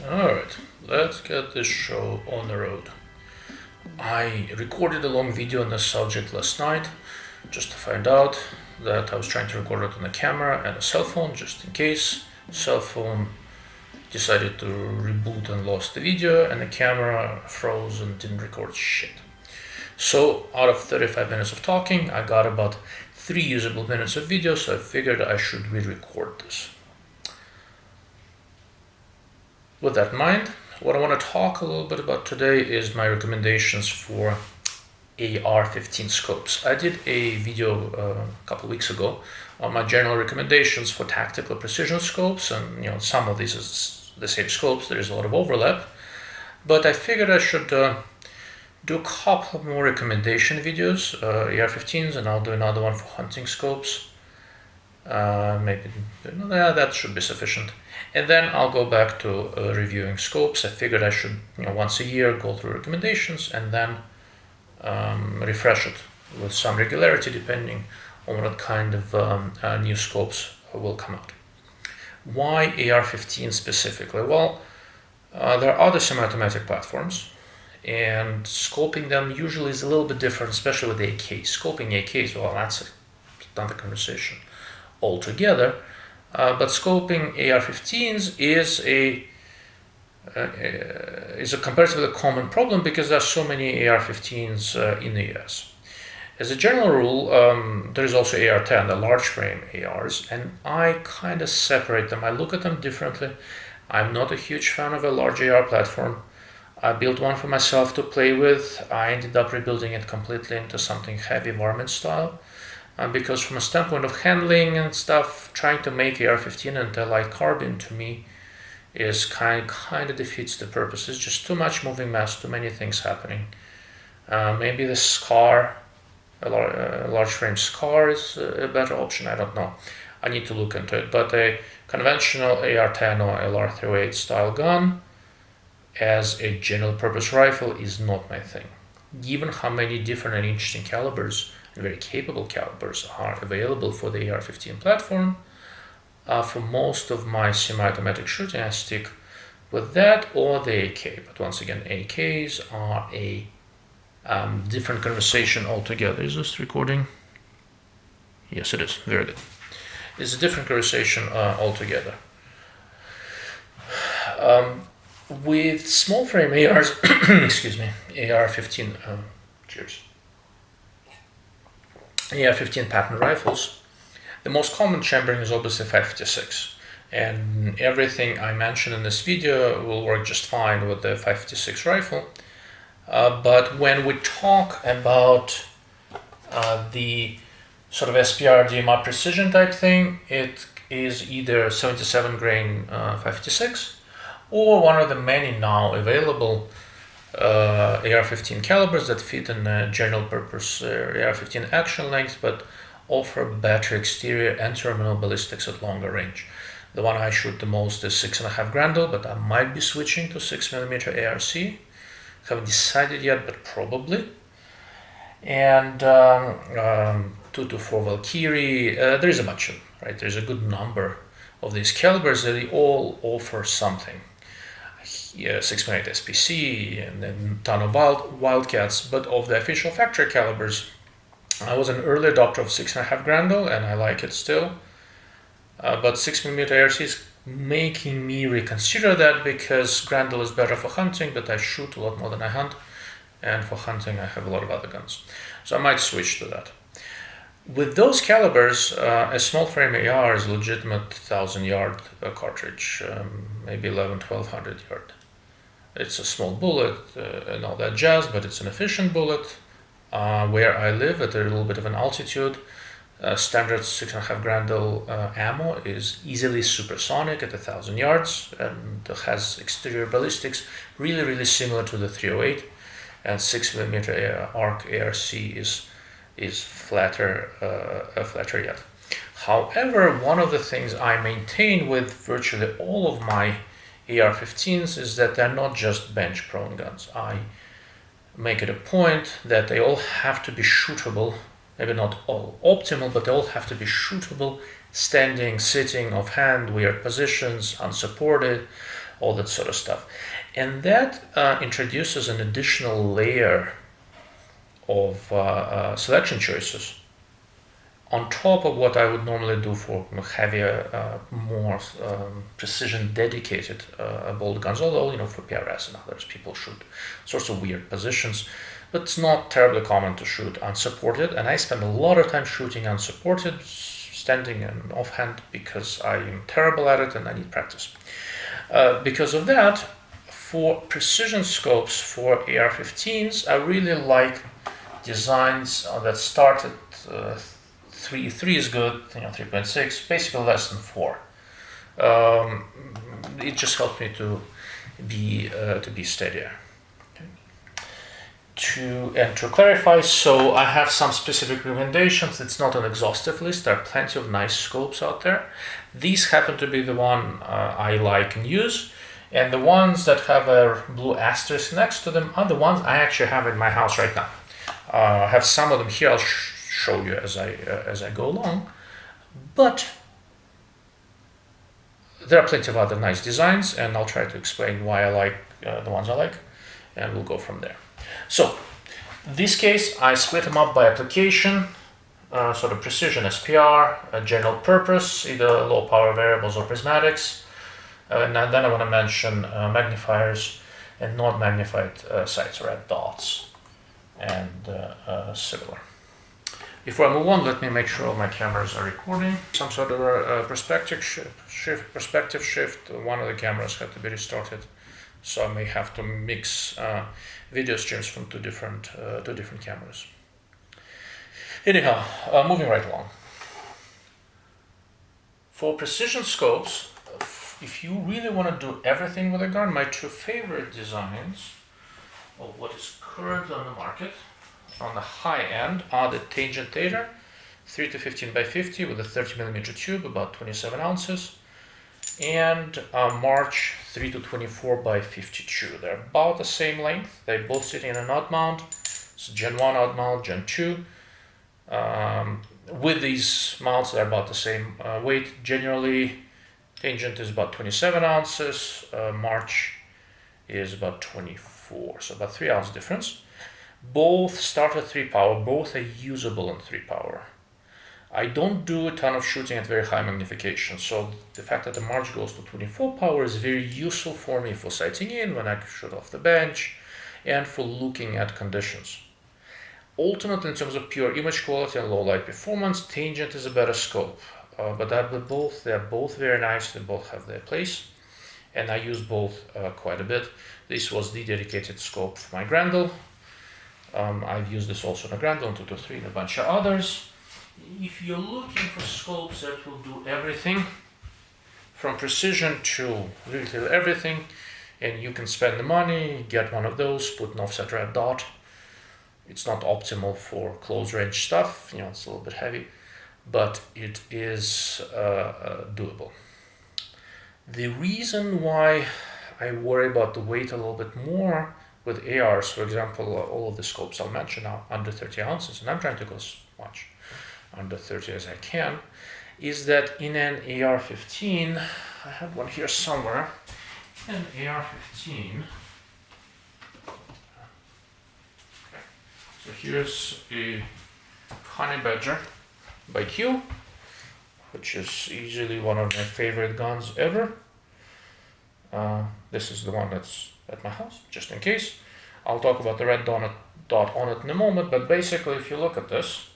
Alright, let's get this show on the road. I recorded a long video on this subject last night just to find out that I was trying to record it on a camera and a cell phone just in case. Cell phone decided to reboot and lost the video, and the camera froze and didn't record shit. So out of 35 minutes of talking, I got about 3 usable minutes of video, so I figured I should re-record this. With that in mind, what I want to talk a little bit about today is my recommendations for AR-15 scopes. I did a video a couple weeks ago on my general recommendations for tactical precision scopes, and some of these is the same scopes. There is a lot of overlap, but I figured I should do a couple more recommendation videos, AR-15s, and I'll do another one for hunting scopes. Maybe that should be sufficient. And then I'll go back to reviewing scopes. I figured I should, once a year go through recommendations and then refresh it with some regularity depending on what kind of new scopes will come out. Why AR-15 specifically? Well, there are other semi-automatic platforms, and scoping them usually is a little bit different, especially with AK. Scoping AKs, well, that's another conversation altogether. But scoping AR-15s is a comparatively common problem because there are so many AR-15s in the US. As a general rule, there is also AR-10, the large frame ARs, and I kind of separate them. I look at them differently. I'm not a huge fan of a large AR platform. I built one for myself to play with. I ended up rebuilding it completely into something heavy varmint style. Because from a standpoint of handling and stuff, trying to make AR-15 into light carbine to me is kind of defeats the purpose. It's just too much moving mass, too many things happening. Maybe the SCAR, a large frame SCAR is a better option, I don't know. I need to look into it, but a conventional AR-10 or LR-308 style gun as a general purpose rifle is not my thing. Given how many different and interesting calibers, very capable calibers, are available for the AR-15 platform, for most of my semi-automatic shooting I stick with that or the AK. But once again, AKs are a different conversation altogether. Is this recording? Yes, it is. Very good. It's a different conversation altogether. With small frame ARs, excuse me, AR-15, cheers. AR-15 pattern rifles, the most common chambering is obviously 556, and everything I mentioned in this video will work just fine with the 556 rifle. But when we talk about the sort of SPR DMR precision type thing, it is either 77 grain 556 or one of the many now available AR-15 calibers that fit in a general purpose AR-15 action length but offer better exterior and terminal ballistics at longer range. The one I shoot the most is 6.5 Grendel, but I might be switching to 6mm ARC. Haven't decided yet, but probably. And 224 Valkyrie, there is a bunch of them, right? There's a good number of these calibers that they all offer something. 6.8 SPC and then a ton of Wildcats, but of the official factory calibers, I was an early adopter of 6.5 Grendel and I like it still. But 6mm ARC is making me reconsider that because Grendel is better for hunting, but I shoot a lot more than I hunt, and for hunting I have a lot of other guns. So I might switch to that. With those calibers, a small frame AR is a legitimate 1,000 yard cartridge, maybe 1,100-1,200 yard. It's a small bullet and all that jazz, but it's an efficient bullet. Where I live at a little bit of an altitude, standard 6.5 Grendel ammo is easily supersonic at 1,000 yards and has exterior ballistics really similar to the 308, and 6mm ARC ARC is flatter yet. However, one of the things I maintain with virtually all of my AR-15s is that they're not just bench-prone guns. I make it a point that they all have to be shootable, maybe not all optimal, but they all have to be shootable, standing, sitting, offhand, weird positions, unsupported, all that sort of stuff. And that introduces an additional layer of selection choices on top of what I would normally do for heavier, more precision dedicated bolt guns, although, you know, for PRS and others, people shoot sorts of weird positions, but it's not terribly common to shoot unsupported, and I spend a lot of time shooting unsupported, standing and offhand, because I am terrible at it and I need practice. Because of that, for precision scopes for AR-15s, I really like designs that start at 3 is good, you know, 3.6, basically less than 4. It just helped me to be steadier. Okay. To clarify, so I have some specific recommendations. It's not an exhaustive list. There are plenty of nice scopes out there. These happen to be the one I like and use, and the ones that have a blue asterisk next to them are the ones I actually have in my house right now. I have some of them here. I'll show you as I go along, but there are plenty of other nice designs, and I'll try to explain why I like the ones I like, and we'll go from there. So, in this case, I split them up by application, sort of precision SPR, general purpose, either low power variables or prismatics, and then I want to mention magnifiers and not magnified sights, or dots, and similar. Before I move on, let me make sure all my cameras are recording. Some sort of a perspective shift. One of the cameras had to be restarted, so I may have to mix video streams from two different cameras. Anyhow, moving right along. For precision scopes, if you really want to do everything with a gun, my two favorite designs of what is currently on the market on the high end are the Tangent Theta 3 to 15 by 50 with a 30mm tube, about 27 ounces, and March 3 to 24 by 52. They're about the same length. They both sit in an odd mount. So Gen 1 odd mount, Gen 2. With these mounts, they're about the same weight. Generally, Tangent is about 27 ounces. March is about 24, so about 3 ounce difference. Both start at 3 power. Both are usable in 3 power. I don't do a ton of shooting at very high magnification, so the fact that the March goes to 24 power is very useful for me for sighting in when I shoot off the bench and for looking at conditions. Ultimately, in terms of pure image quality and low light performance, Tangent is a better scope, but they're both very nice. They both have their place, and I use both quite a bit. This was the dedicated scope for my Grendel. I've used this also in a Grendel, 223, and a bunch of others. If you're looking for scopes that will do everything, from precision to literally everything, and you can spend the money, get one of those, put an offset red dot. It's not optimal for close range stuff, you know, it's a little bit heavy, but it is doable. The reason why I worry about the weight a little bit more with ARs, for example, all of the scopes I'll mention are under 30 ounces, and I'm trying to go as much under 30 as I can, is that in an AR-15, I have one here somewhere, an AR-15. So here's a Honey Badger by Q, which is easily one of my favorite guns ever. This is the one that's at my house, just in case. I'll talk about the red dot on it in a moment, but basically if you look at this,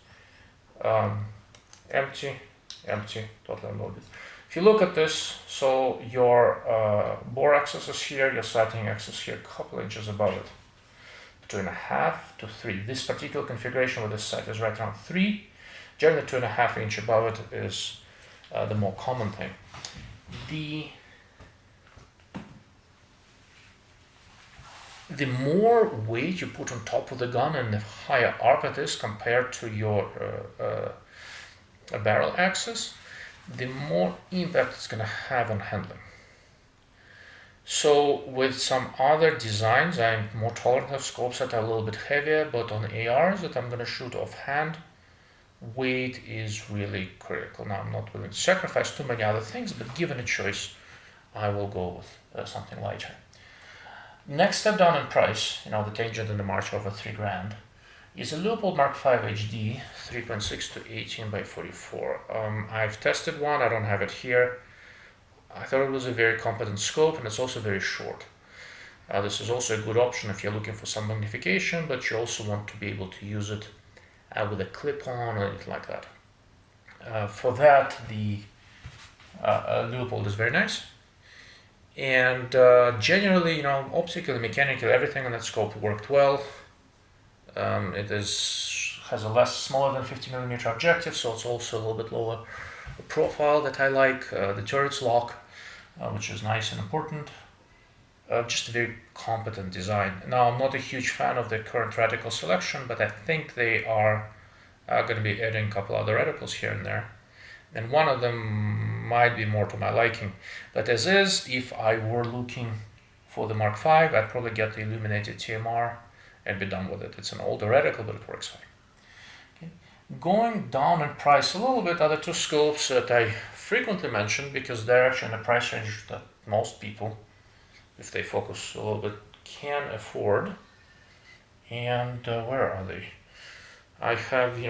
empty, totally unloaded. If you look at this, so your bore axis is here, your sighting axis here, a couple inches above it, 2.5 to 3. This particular configuration with this sight is right around 3. Generally 2.5 inch above it is the more common thing. The more weight you put on top of the gun and the higher arc it is compared to your barrel axis, the more impact it's going to have on handling. So with some other designs, I'm more tolerant of scopes that are a little bit heavier, but on ARs that I'm going to shoot offhand, weight is really critical. Now, I'm not willing to sacrifice too many other things, but given a choice, I will go with something lighter. Next step down in price, the tangent in the march over 3 grand, is a Leupold Mark5 HD 3.6 to 18 by 44. I've tested one, I don't have it here. I thought it was a very competent scope, and it's also very short. This is also a good option if you're looking for some magnification, but you also want to be able to use it with a clip-on or anything like that. For that, the Leupold is very nice. And generally, optically, mechanically, everything on that scope worked well. It has a smaller than 50mm objective, so it's also a little bit lower profile that I like. The turrets lock, which is nice and important. Just a very competent design. Now, I'm not a huge fan of the current reticle selection, but I think they are going to be adding a couple other reticles here and there. And one of them might be more to my liking. But as is, if I were looking for the Mark V, I'd probably get the illuminated TMR and be done with it. It's an older reticle, but it works fine. Okay. Going down in price a little bit are the two scopes that I frequently mention because they're actually in a price range that most people, if they focus a little bit, can afford. And where are they? I have,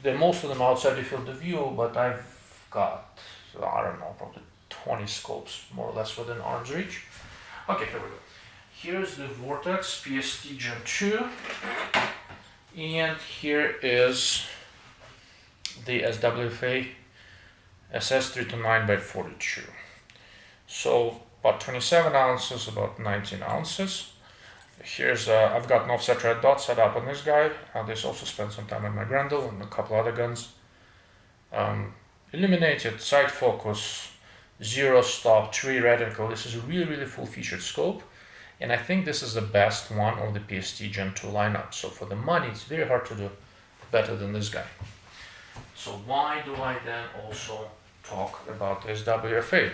they're most of them outside the field of view, but I've got, I don't know, probably 20 scopes more or less within arm's reach. Okay, here we go. Here's the Vortex PST Gen 2, and here is the SWFA SS 329 by 42. So about 27 ounces, about 19 ounces. Here's, I've got an offset red dot set up on this guy. This also spent some time on my Grendel and a couple other guns. Illuminated, side focus, zero stop, tree reticle. This is a really, really full-featured scope. And I think this is the best one of the PST Gen 2 lineup. So for the money, it's very hard to do better than this guy. So why do I then also talk about this SWFA?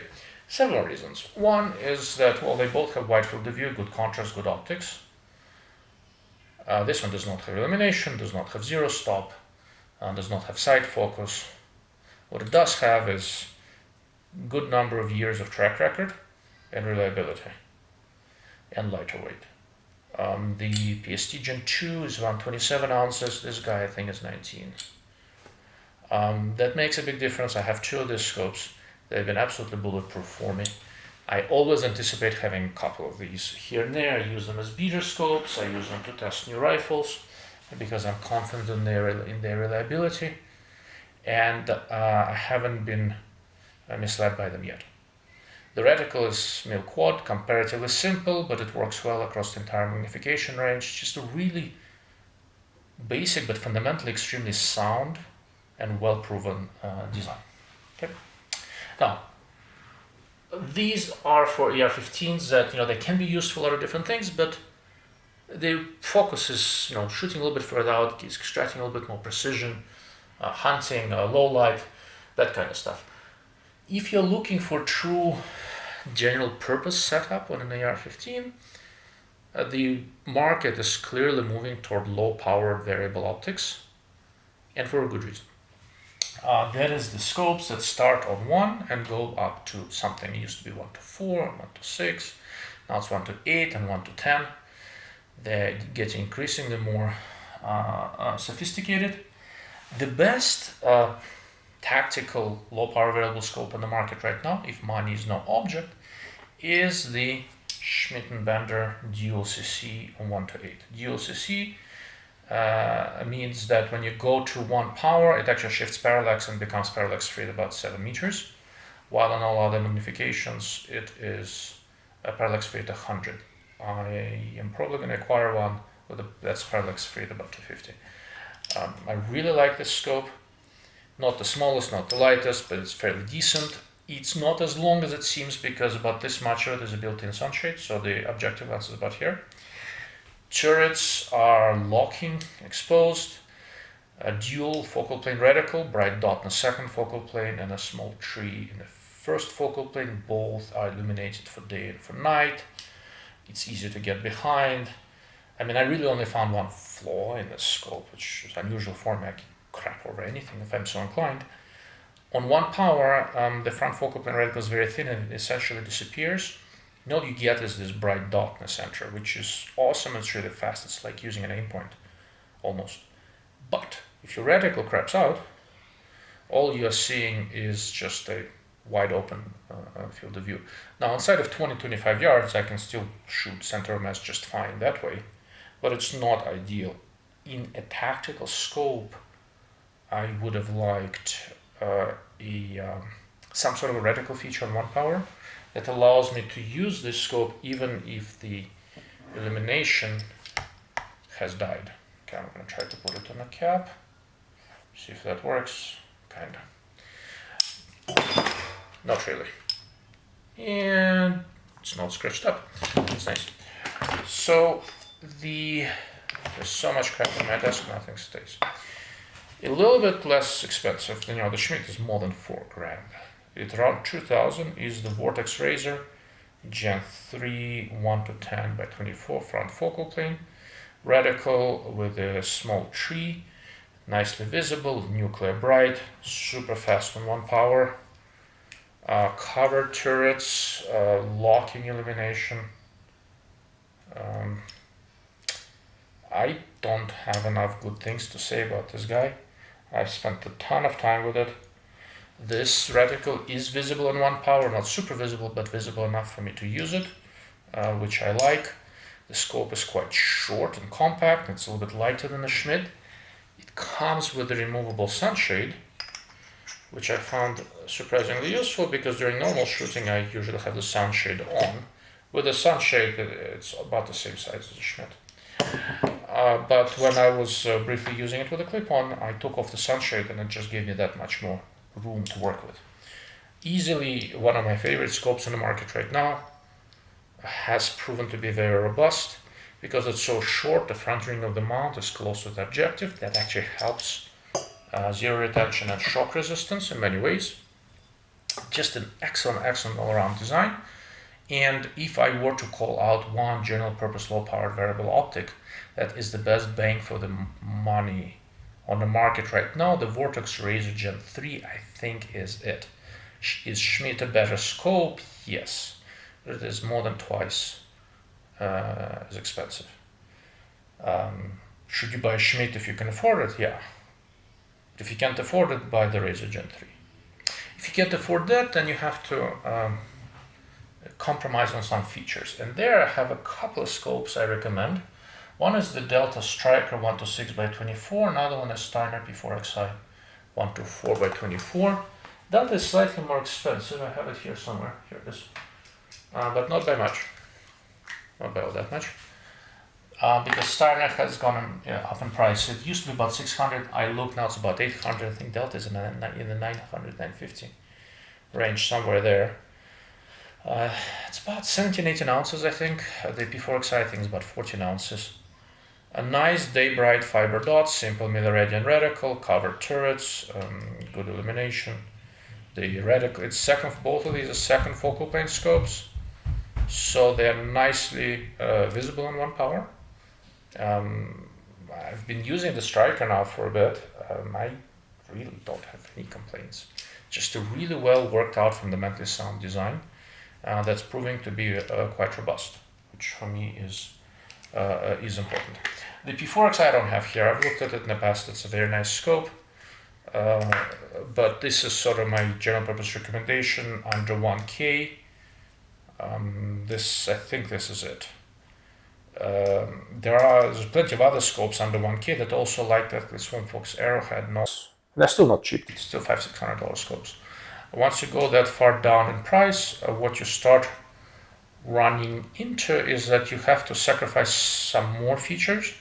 Several reasons. One is that, well, they both have wide field of view, good contrast, good optics. This one does not have illumination, does not have zero stop, does not have side focus. What it does have is good number of years of track record and reliability and lighter weight. The PST Gen 2 is around 27 ounces. This guy, I think, is 19. That makes a big difference. I have two of these scopes. They've been absolutely bulletproof for me. I always anticipate having a couple of these here and there. I use them as beater scopes. I use them to test new rifles because I'm confident in their reliability. And I haven't been misled by them yet. The reticle is mil quad, comparatively simple, but it works well across the entire magnification range. Just a really basic but fundamentally extremely sound and well-proven design. Okay. Now, these are for AR-15s that, they can be used for a lot of different things, but the focus is, shooting a little bit further out, extracting a little bit more precision, hunting, low light, that kind of stuff. If you're looking for true general purpose setup on an AR-15, the market is clearly moving toward low-powered variable optics, and for a good reason. That is the scopes that start on 1 and go up to something. It used to be 1 to 4, 1 to 6, now it's 1 to 8 and 1 to 10. They're getting increasingly more sophisticated. The best tactical low-power variable scope on the market right now, if money is no object, is the Schmidt & Bender Dual CC on 1 to 8. Dual CC means that when you go to 1 power, it actually shifts parallax and becomes parallax free at about 7 meters, while on all other magnifications it is parallax free at 100. I am probably going to acquire one that's parallax free at about 250. I really like this scope. Not the smallest, not the lightest, but it's fairly decent. It's not as long as it seems because about this much of it is a built-in sunshade, so the objective lens is about here. Turrets are locking, exposed, a dual focal plane reticle, bright dot in the second focal plane and a small tree in the first focal plane. Both are illuminated for day and for night. It's easy to get behind. I mean, I really only found one flaw in this scope, which is unusual for me. I can crap over anything if I'm so inclined. On 1 power, the front focal plane reticle is very thin and it essentially disappears. and all you get is this bright dot in the center, which is awesome. It's really fast. It's like using an Aimpoint, almost. But if your reticle craps out, all you're seeing is just a wide open field of view. Now, inside of 20-25 yards, I can still shoot center of mass just fine that way, but it's not ideal. In a tactical scope, I would have liked some sort of a reticle feature on 1 power that allows me to use this scope even if the illumination has died. Okay, I'm going to try to put it on a cap, see if that works. Kinda. Not really. And it's not scratched up. It's nice. So there's so much crap on my desk, nothing stays. A little bit less expensive than, the Schmidt is more than $4,000. It's around 2,000 is the Vortex Razor Gen 3 1:10 by 24 front focal plane. Reticle with a small tree, nicely visible, nuclear bright, super fast on 1 power. Covered turrets, locking illumination. I don't have enough good things to say about this guy. I've spent a ton of time with it. This reticle is visible on 1 power, not super visible, but visible enough for me to use it, which I like. The scope is quite short and compact. It's a little bit lighter than the Schmidt. It comes with a removable sunshade, which I found surprisingly useful because during normal shooting I usually have the sunshade on. With the sunshade, it's about the same size as the Schmidt. But when I was briefly using it with a clip-on, I took off the sunshade and it just gave me that much more room to work with. Easily one of my favorite scopes on the market right now. Has proven to be very robust because it's so short. The front ring of the mount is close to the objective. That actually helps zero retention and shock resistance in many ways. Just an excellent all-around design. And if I were to call out one general purpose low-powered variable optic that is the best bang for the money on the market right now, the Vortex Razor Gen 3 I think is it. Is Schmidt a better scope? Yes. It is more than twice as expensive. Should you buy a Schmidt if you can afford it? Yeah. But if you can't afford it, buy the Razor Gen 3. If you can't afford that, then you have to compromise on some features. And there I have a couple of scopes I recommend. One is the Delta Striker 1:6 by 24. Another one is Steiner P4Xi 1:4 by 24. Delta is slightly more expensive. I have it here somewhere. Here it is. But not by much, not by all that much, because Steiner has gone up in price. It used to be about 600. I look now; it's about 800. I think Delta is in the 900, 950 range, somewhere there. It's about 17, 18 ounces, I think. The P4Xi I think is about 14 ounces. A nice day bright fiber dots, simple miliradian reticle, covered turrets, good illumination. The reticle, it's both of these are second focal plane scopes. So they're nicely visible in 1 power. I've been using the Striker now for a bit. I really don't have any complaints. Just a really well worked out fundamentally sound design that's proving to be quite robust, which for me is important. The P4Xi I don't have here. I've looked at it in the past. It's a very nice scope. But this is sort of my general purpose recommendation under 1K. I think this is it. There's plenty of other scopes under 1K that also like that. This one, folks, Arrowhead, they're still not cheap. It's still $500-600 scopes. Once you go that far down in price, what you start running into is that you have to sacrifice some more features.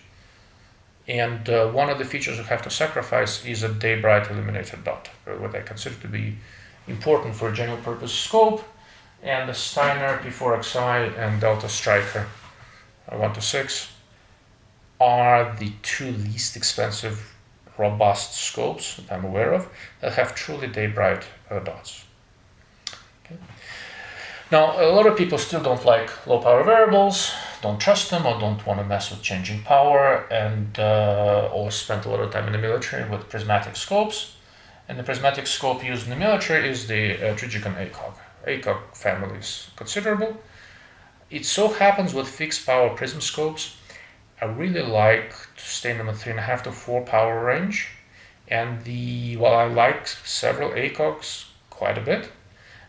And one of the features you have to sacrifice is a day bright illuminated dot, what I consider to be important for a general purpose scope. And the Steiner P4Xi and Delta Striker 1:6 are the two least expensive robust scopes that I'm aware of that have truly day bright dots. Okay. Now, a lot of people still don't like low power variables, don't trust them, or don't want to mess with changing power, and or spent a lot of time in the military with prismatic scopes. And the prismatic scope used in the military is the Trigicon ACOG. ACOG family is considerable. It so happens with fixed power prism scopes, I really like to stay in the 3.5 to 4 power range. And while I like several ACOGs quite a bit,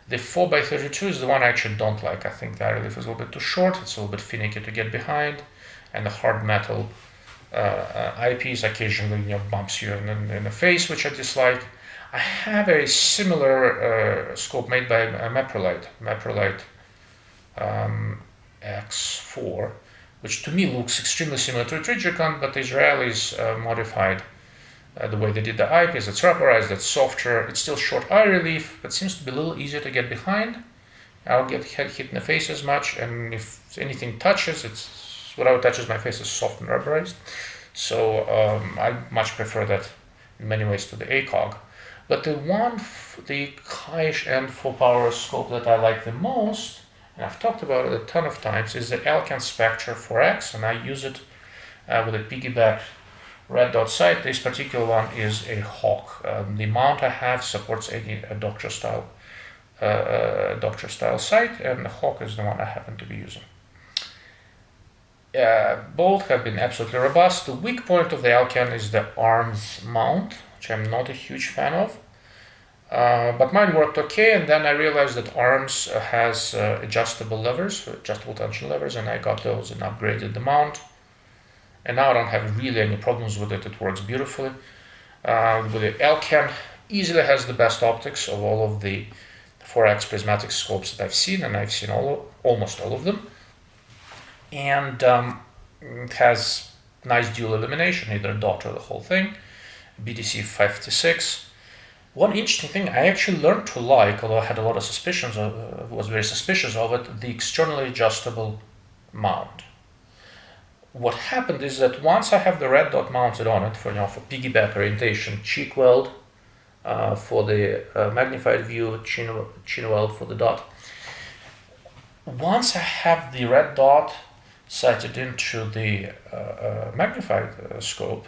the 4x32 is the one I actually don't like. I think the eye relief is a little bit too short, it's a little bit finicky to get behind, and the hard metal eyepiece occasionally bumps you in the face, which I dislike. I have a similar scope made by Meprolight X4, which to me looks extremely similar to a Trigicon, but the Israelis modified the way they did the eyepiece. It's rubberized, it's softer, it's still short eye relief, but seems to be a little easier to get behind. I don't get hit in the face as much, and if anything touches, whatever touches my face is soft and rubberized. So I much prefer that in many ways to the ACOG. But the high end 4-power scope that I like the most, and I've talked about it a ton of times, is the Elcan Spectre 4X, and I use it with a piggyback red dot sight. This particular one is a Hawk. The mount I have supports a Doctor style sight, and the Hawk is the one I happen to be using. Both have been absolutely robust. The weak point of the Elcan is the arms mount, which I'm not a huge fan of. But mine worked okay, and then I realized that arms has adjustable levers, adjustable tension levers, and I got those and upgraded the mount. And now I don't have really any problems with it. It works beautifully. With the Elcan, easily has the best optics of all of the 4X prismatic scopes that I've seen, and I've seen almost all of them. And it has nice dual illumination, either dot or the whole thing. BTC 56. One interesting thing I actually learned to like, although I had a lot of suspicions, was very suspicious of it, the externally adjustable mount. What happened is that once I have the red dot mounted on it for piggyback orientation, cheek weld for the magnified view, chin weld for the dot. Once I have the red dot sighted into the magnified scope,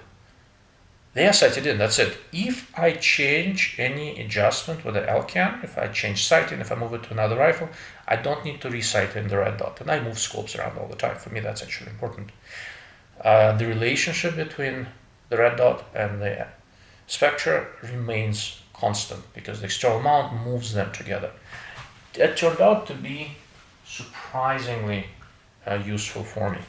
they are sighted in, that's it. If I change any adjustment with the Elcan, if I change sighting, if I move it to another rifle, I don't need to resight in the red dot. And I move scopes around all the time. For me, that's actually important. The relationship between the red dot and the Spectre remains constant because the external mount moves them together. It turned out to be surprisingly useful for me.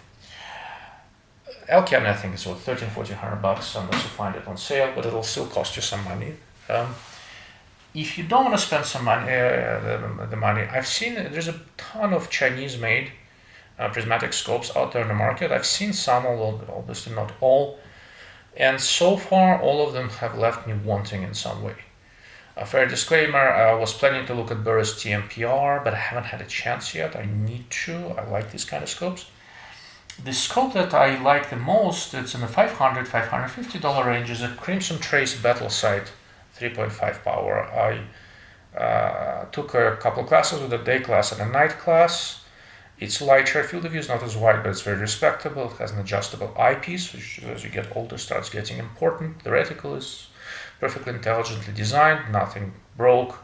Elcan, I think, is about $1,300-$1,400 unless you find it on sale, but it'll still cost you some money. If you don't want to spend some money, the money, I've seen there's a ton of Chinese-made prismatic scopes out there in the market. I've seen some, although obviously not all, and so far all of them have left me wanting in some way. A fair disclaimer, I was planning to look at Burris TMPR, but I haven't had a chance yet. I need to. I like these kind of scopes. The scope that I like the most, it's in the $500, $550 range, is a Crimson Trace Battlesight 3.5 power. I took a couple of classes with a day class and a night class. It's lighter, field of view is not as wide, but it's very respectable. It has an adjustable eyepiece, which as you get older starts getting important. The reticle is perfectly intelligently designed, nothing broke.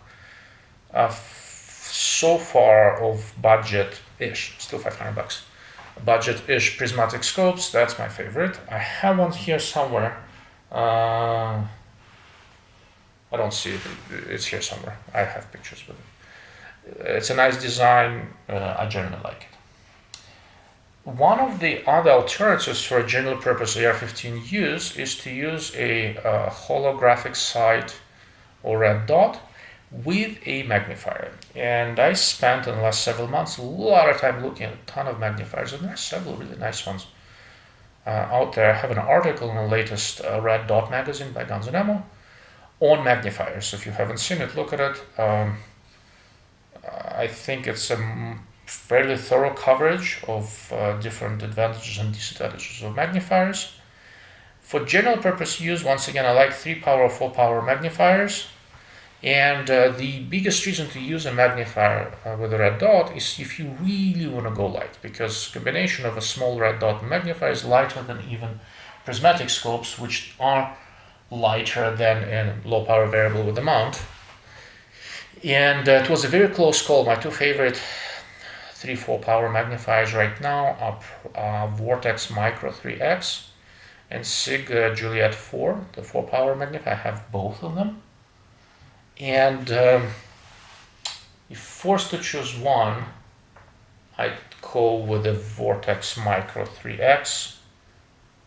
So far of budget-ish, still $500. Budget-ish prismatic scopes, that's my favorite. I have one here somewhere. I don't see it, it's here somewhere. I have pictures with it. It's a nice design, I generally like it. One of the other alternatives for a general purpose AR-15 use is to use a holographic sight or red dot with a magnifier. And I spent in the last several months a lot of time looking at a ton of magnifiers, and there are several really nice ones out there. I have an article in the latest Red Dot magazine by Guns and Ammo on magnifiers. So if you haven't seen it, look at it. I think it's a fairly thorough coverage of different advantages and disadvantages of magnifiers. For general purpose use, once again, I like 3-power or 4-power magnifiers. And the biggest reason to use a magnifier with a red dot is if you really want to go light, because combination of a small red dot and magnifier is lighter than even prismatic scopes, which are lighter than a low power variable with a mount. And it was a very close call. My two favorite three 4-power magnifiers right now are Vortex Micro 3X and SIG Juliet 4, the 4-power magnifier. I have both of them. And if forced to choose one, I'd go with the Vortex Micro 3X.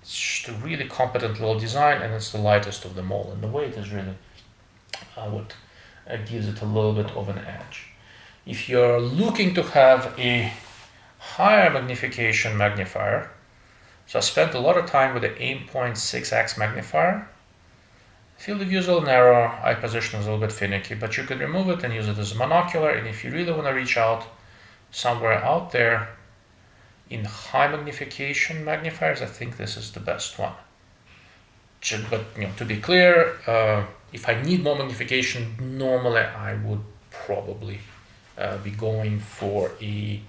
It's just a really competent little design, and it's the lightest of them all. And the weight is really what gives it a little bit of an edge. If you're looking to have a higher magnification magnifier, so I spent a lot of time with the Aimpoint 6X magnifier. Field of view is a little narrow, eye position is a little bit finicky, but you can remove it and use it as a monocular. And if you really want to reach out somewhere out there in high magnification magnifiers, I think this is the best one. But to be clear, if I need more magnification, normally I would probably be going for a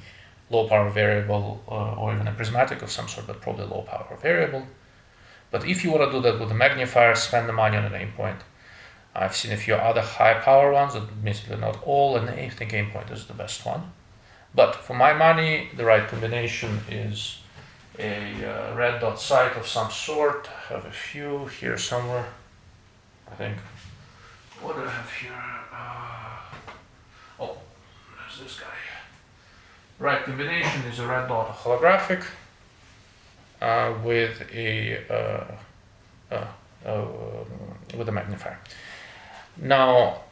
low power variable or even a prismatic of some sort, but probably low power variable. But if you want to do that with a magnifier, spend the money on an Aimpoint. I've seen a few other high power ones, admittedly not all, and I think Aimpoint is the best one. But for my money, the right combination is a red dot sight of some sort. I have a few here somewhere, I think. What do I have here? Oh, there's this guy. Right combination is a red dot holographic with a magnifier. Now,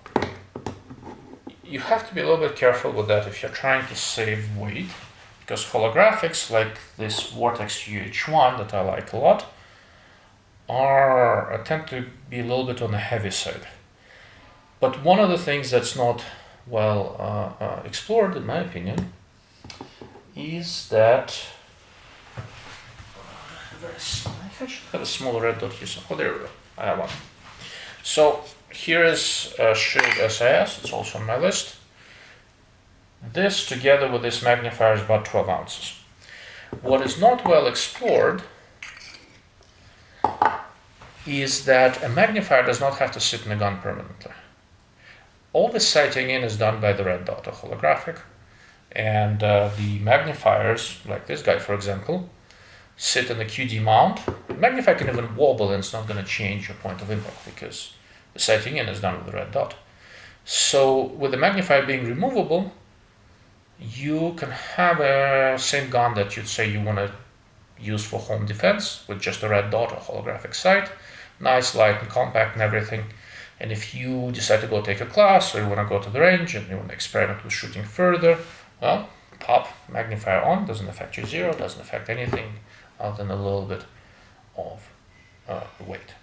you have to be a little bit careful with that if you're trying to save weight, because holographics like this Vortex UH1 that I like a lot tend to be a little bit on the heavy side. But one of the things that's not well explored, in my opinion, is that I should have a small red dot here. Oh, there we go. I have one. So here is Shield SAS. It's also on my list. This together with this magnifier is about 12 ounces. What is not well explored is that a magnifier does not have to sit in the gun permanently. All the sighting in is done by the red dot, a holographic, and the magnifiers, like this guy for example, sit in the QD mount. The magnifier can even wobble and it's not going to change your point of impact because the sighting in is done with the red dot. So with the magnifier being removable, you can have a same gun that you'd say you want to use for home defense with just a red dot or holographic sight, nice, light and compact and everything. And if you decide to go take a class or you want to go to the range and you want to experiment with shooting further, well, pop magnifier on, doesn't affect your zero, doesn't affect anything other than a little bit of weight.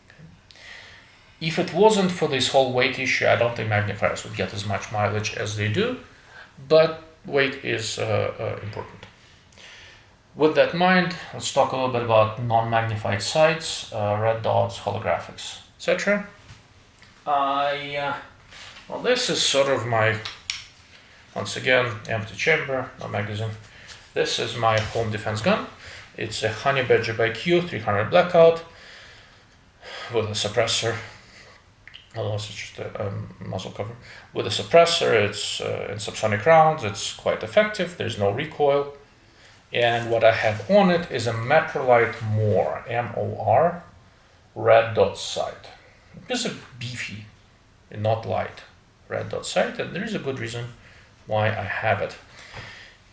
Okay. If it wasn't for this whole weight issue, I don't think magnifiers would get as much mileage as they do, but weight is important. With that in mind, let's talk a little bit about non-magnified sights, red dots, holographics, etc. Well, this is sort of my, once again, empty chamber, no magazine. This is my home defense gun. It's a Honey Badger IQ 300 blackout with a suppressor. Otherwise, it's just a muzzle cover. With a suppressor, it's in subsonic rounds. It's quite effective. There's no recoil. And what I have on it is a Meprolight MOR, M-O-R, red dot sight. It's a beefy and not light red dot sight, and there is a good reason why I have it.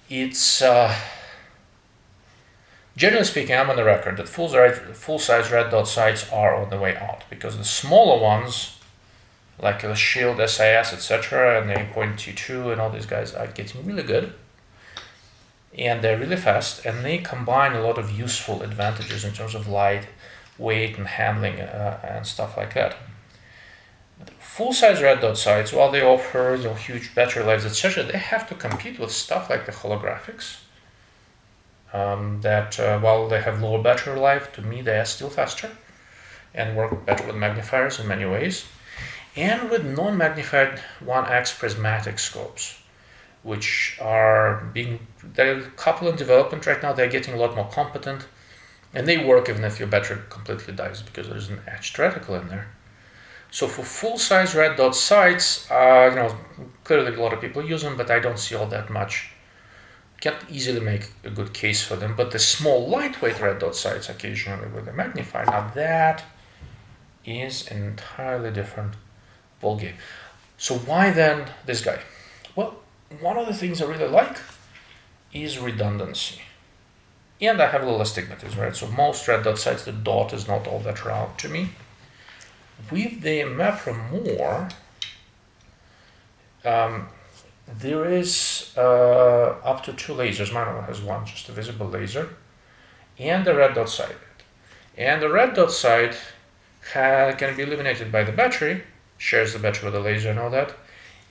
It's generally speaking, I'm on the record that full-size red dot sights are on the way out, because the smaller ones, like the Shield SAS, etc., and the Aimpoint T2 and all these guys are getting really good, and they're really fast, and they combine a lot of useful advantages in terms of light, weight, and handling and stuff like that. Full-size red dot sights, while they offer huge battery lives, etc., they have to compete with stuff like the holographics. While they have lower battery life, to me they are still faster and work better with magnifiers in many ways, and with non-magnified 1x prismatic scopes, which are there are a couple in development right now. They're getting a lot more competent, and they work even if your battery completely dies because there's an etched reticle in there. So for full-size red dot sights, clearly a lot of people use them, but I don't see all that much can't easily make a good case for them, but the small lightweight red dot sights occasionally with a magnifier, now that is an entirely different ballgame. So why then this guy? Well, one of the things I really like is redundancy. And I have a little astigmatism, right? So most red dot sights, the dot is not all that round to me. With the Meprolight MOR, there is up to 2 lasers. Mine only has one, just a visible laser, and a red dot sight. And the red dot sight can be illuminated by the battery, shares the battery with the laser and all that,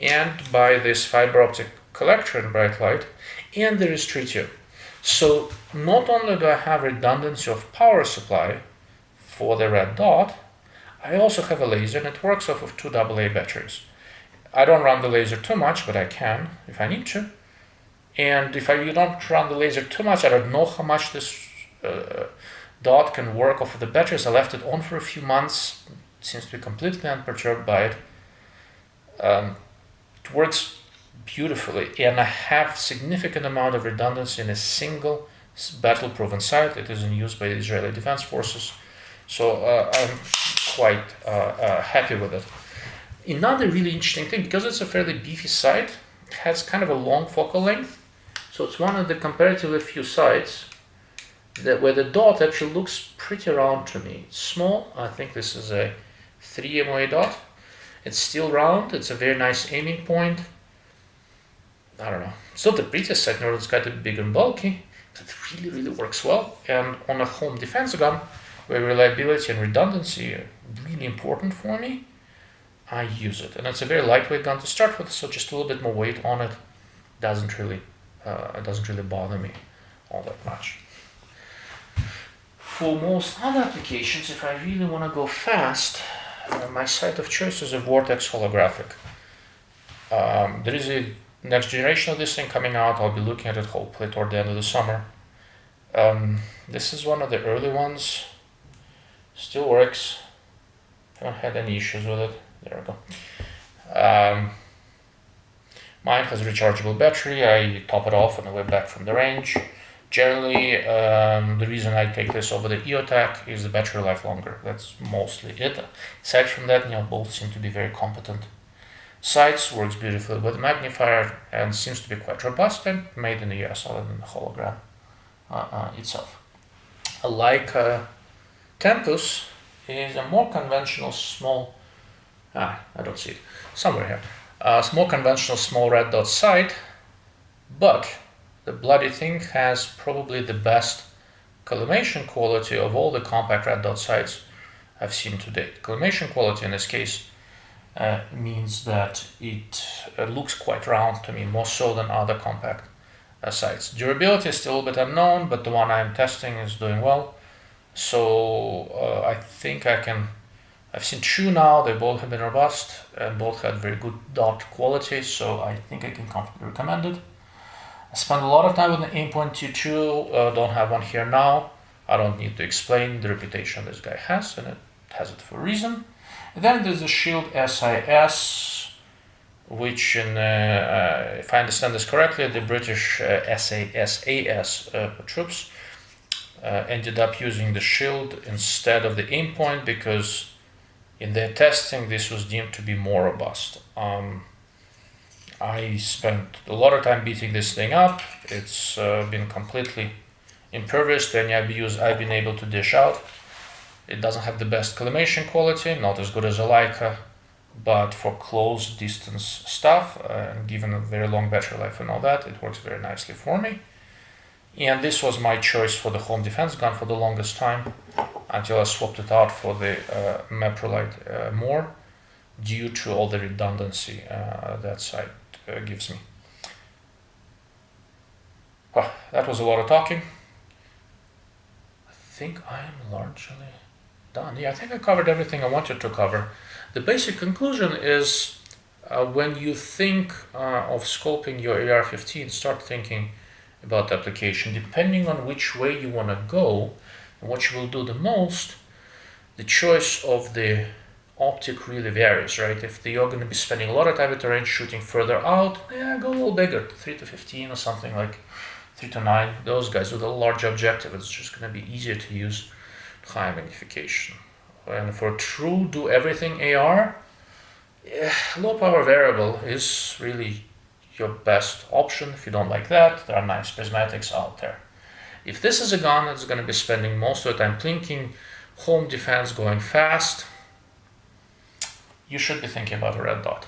and by this fiber optic collector in bright light, and there is tritium. So not only do I have redundancy of power supply for the red dot, I also have a laser, and it works off of 2 AA batteries. I don't run the laser too much, but I can if I need to. And if you don't run the laser too much, I don't know how much this dot can work off of the batteries. I left it on for a few months. It seems to be completely unperturbed by it. It works beautifully, and I have significant amount of redundancy in a single battle-proven sight. It is in use by the Israeli Defense Forces, so I'm quite happy with it. Another really interesting thing, because it's a fairly beefy sight, it has kind of a long focal length, so it's one of the comparatively few sights where the dot actually looks pretty round to me. It's small. I think this is a 3 MOA dot. It's still round. It's a very nice aiming point. I don't know. It's not the prettiest sight, nor it's got to be big and bulky, but it really, really works well. And on a home defense gun, where reliability and redundancy are really important for me, I use it. And it's a very lightweight gun to start with, so just a little bit more weight on it doesn't really bother me all that much. For most other applications, if I really want to go fast, my sight of choice is a Vortex Holographic. There is a next generation of this thing coming out. I'll be looking at it hopefully toward the end of the summer. This is one of the early ones. Still works. Haven't had any issues with it. There we go. Mine has a rechargeable battery. I top it off on the way back from the range. Generally, the reason I take this over the EOTech is the battery life longer. That's mostly it. Aside from that, both seem to be very competent sights. Works beautifully with magnifier and seems to be quite robust and made in the US other than the hologram itself. A Leica Tempus is a more conventional small, I don't see it, somewhere here. A more conventional small red dot sight, but the bloody thing has probably the best collimation quality of all the compact red dot sights I've seen to date. Collimation quality in this case means that it looks quite round to me, more so than other compact sights. Durability is still a bit unknown, but the one I'm testing is doing well. So I think I've seen 2 now, they both have been robust and both had very good dot quality, so I think I can comfortably recommend it. I spent a lot of time with the Aimpoint T2, don't have one here now. I don't need to explain the reputation this guy has, and it has it for a reason. And then there's the Shield SIS, which if I understand this correctly, the British SAS troops ended up using the Shield instead of the Aimpoint because in their testing this was deemed to be more robust. I spent a lot of time beating this thing up. It's been completely impervious to any IBUs I've been able to dish out. It doesn't have the best collimation quality, not as good as a Leica, but for close distance stuff, and given a very long battery life and all that, it works very nicely for me. And this was my choice for the home defense gun for the longest time, until I swapped it out for the Meprolight MOR, due to all the redundancy that sight gives me. Well, that was a lot of talking. I think I am largely done. Yeah, I think I covered everything I wanted to cover. The basic conclusion is when you think of scoping your AR-15, start thinking about the application. Depending on which way you want to go and what you will do the most, the choice of the optic really varies, right? If you're going to be spending a lot of time at the range shooting further out, yeah, go a little bigger, 3 to 15 or something, like 3 to 9. Those guys with a large objective, it's just going to be easier to use high magnification. And for true do everything AR, yeah, low power variable is really your best option. If you don't like that, there are nice prismatics out there. If this is a gun that's going to be spending most of the time plinking, home defense, going fast, you should be thinking about a red dot.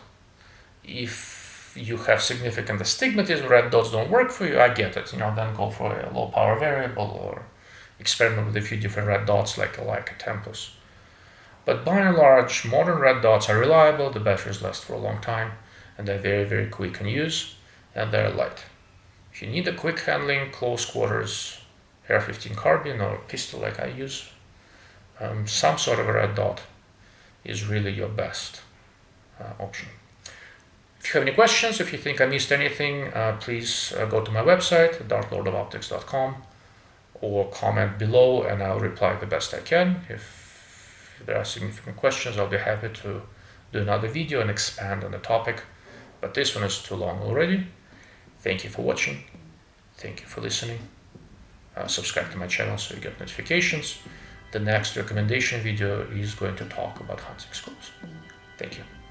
If you have significant astigmatism, red dots don't work for you, I get it. Then go for a low power variable or experiment with a few different red dots like a Leica Tempus. But by and large, modern red dots are reliable, the batteries last for a long time, and they're very, very quick in use, and they're light. If you need a quick handling, close quarters, AR-15 carbine or pistol like I use, some sort of a red dot is really your best option. If you have any questions, if you think I missed anything, please go to my website, darklordofoptics.com, or comment below and I'll reply the best I can. If there are significant questions, I'll be happy to do another video and expand on the topic, but this one is too long already. Thank you for watching. Thank you for listening. Subscribe to my channel so you get notifications. The next recommendation video is going to talk about hunting scopes. Thank you.